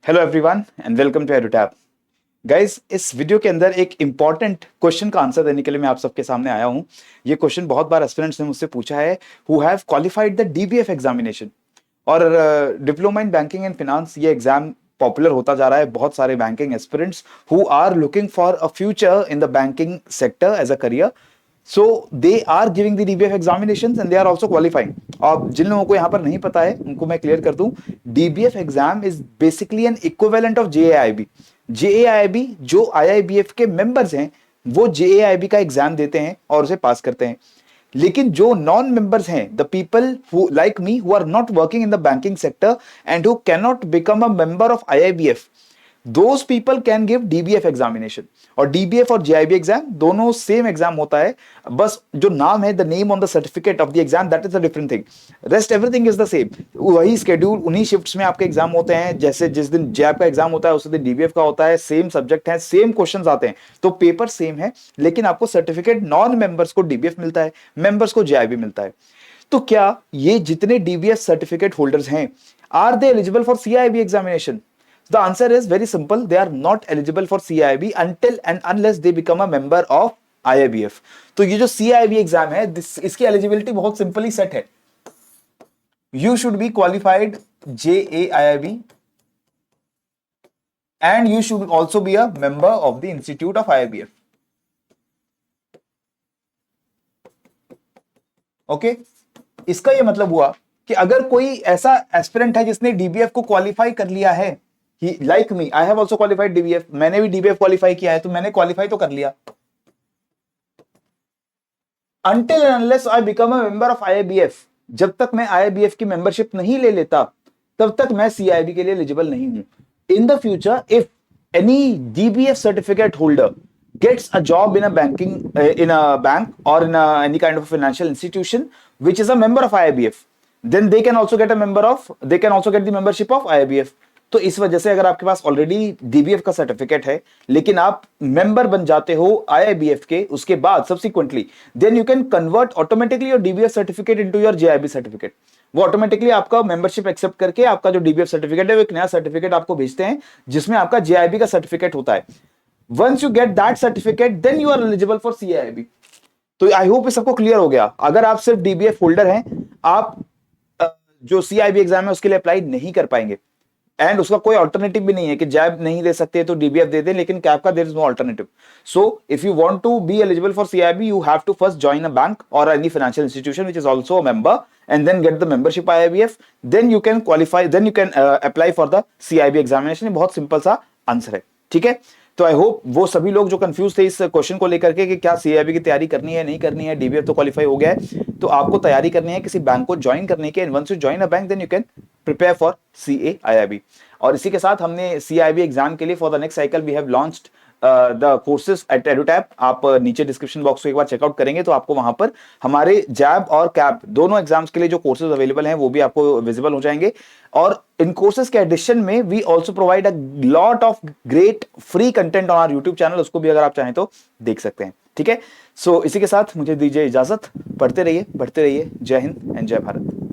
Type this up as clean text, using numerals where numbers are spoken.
Hello everyone and welcome to Edutap. Guys, इस video के अंदर एक इंपॉर्टेंट क्वेश्चन का आंसर देने के लिए मैं आप सबके सामने आया हूं। ये क्वेश्चन बहुत बार एस्पिरेंट्स ने मुझसे पूछा है, who have qualified the DBF examination. और diploma in banking and finance ये एग्जाम पॉपुलर होता जा रहा है। बहुत सारे banking aspirants who are looking for a future in the banking sector as a career, so they are giving the DBF examinations and they are also qualifying. और जिन लोगों को यहाँ पर नहीं पता है उनको मैं क्लियर कर दूं, DBF exam is basically an equivalent of JAIIB. JAIIB जो आईआईबीएफ के मेंबर्स हैं वो जेएआईबी का एग्जाम देते हैं और उसे पास करते हैं। लेकिन जो नॉन मेंबर्स हैं, the people who like me who are not working in the banking sector and who can not become a member of IIBF, those people can give DBF examination. और DBF और JIB exam दोनों same exam होता है, बस जो नाम है, the name on the certificate of the exam, that is a different thing. Rest everything is the same. वही स्केड्यूल, उन्हीं शिफ्ट्स में आपके एग्जाम होते हैं। जैसे जिस दिन JIB का एग्जाम होता है उस दिन DBF का होता है। सेम सब्जेक्ट है, सेम क्वेश्चंस आते हैं, तो पेपर सेम है, लेकिन आपको सर्टिफिकेट नॉन मेंबर्स को DBF मिलता है, मेंबर्स को JIB मिलता है। तो क्या ये जितने DBF सर्टिफिकेट होल्डर्स हैं, are they eligible for CIB examination? The answer is very simple. They are not eligible for CIB until and unless they become a member of IIBF. तो ये जो CIB एग्जाम है, इसकी eligibility बहुत simply set है। You should be qualified JAIIB and you should also be a member of the Institute of IIBF. Okay, इसका ये मतलब हुआ कि अगर कोई ऐसा एस्पिरेंट है जिसने DBF को क्वालिफाई कर लिया है, like me, I have also qualified DBF, मैंने भी DBF क्वालिफाई किया है, तो मैंने क्वालिफाई तो कर लिया। Until and unless I become a member of IIBF, जब तक मैं IIBF की मेंबरशिप नहीं ले लेता तब तक मैं CIB के लिए एलिजिबल नहीं हूं। In the future if any DBF certificate holder gets a job in a banking in a bank or in any kind of financial institution which is a member of IIBF, then they can also get the membership of IIBF. तो इस वजह से अगर आपके पास already DBF का certificate है लेकिन आप मेंबर बन जाते हो IIBF के, उसके बाद subsequently then you can convert automatically your DBF certificate into your JIB certificate. वो ऑटोमेटिकली आपका मेंबरशिप एक्सेप्ट करके आपका जो DBF सर्टिफिकेट है वो एक नया सर्टिफिकेट आपको भेजते हैं जिसमें आपका JIB का सर्टिफिकेट होता है। Once you get that certificate then you are eligible for CIB। तो आई होप ये सबको क्लियर हो गया। अगर आप सिर्फ DBF होल्डर हैं, आप जो CIB एग्जाम है उसके लिए अप्लाई नहीं कर पाएंगे, एंड उसका कोई अल्टरनेटिव भी नहीं है कि जैब नहीं दे सकते तो DBF दे दे, लेकिन कैप का there is no alternative. So if you want to be eligible for CIB you have to first join a bank और any financial institution which is also a member and then get the membership IIBF, then you can qualify, then you can apply for the CIB examination. बहुत simple सा answer है, ठीक है। तो I hope वो सभी लोग जो कंफ्यूज थे इस क्वेश्चन को लेकर के कि क्या CIB की तैयारी करनी है नहीं करनी है, DBF तो क्वालिफाई हो गया है, तो आपको तैयारी करनी है किसी बैंक को ज्वाइन करने के, and once you join a bank then you can prepare for CAIIB। और इसी के साथ हमने CIB एग्जाम के लिए for the next cycle we have launched the courses at Edutap. आप नीचे डिस्क्रिप्शन बॉक्स को एक बार चेकआउट करेंगे तो आपको वहां पर हमारे जैब और कैप दोनों एग्जाम्स के लिए जो कोर्सेज अवेलेबल हैं वो भी आपको विजिबल हो जाएंगे। और इन कोर्सेज के एडिशन में we also provide a lot of great free content on our YouTube channel, उसको भी अगर आप चाहें तो देख सकते हैं, ठीक है। सो इसी के साथ मुझे दीजिए इजाजत। पढ़ते रहिए, बढ़ते रहिए। जय हिंद एंड जय भारत।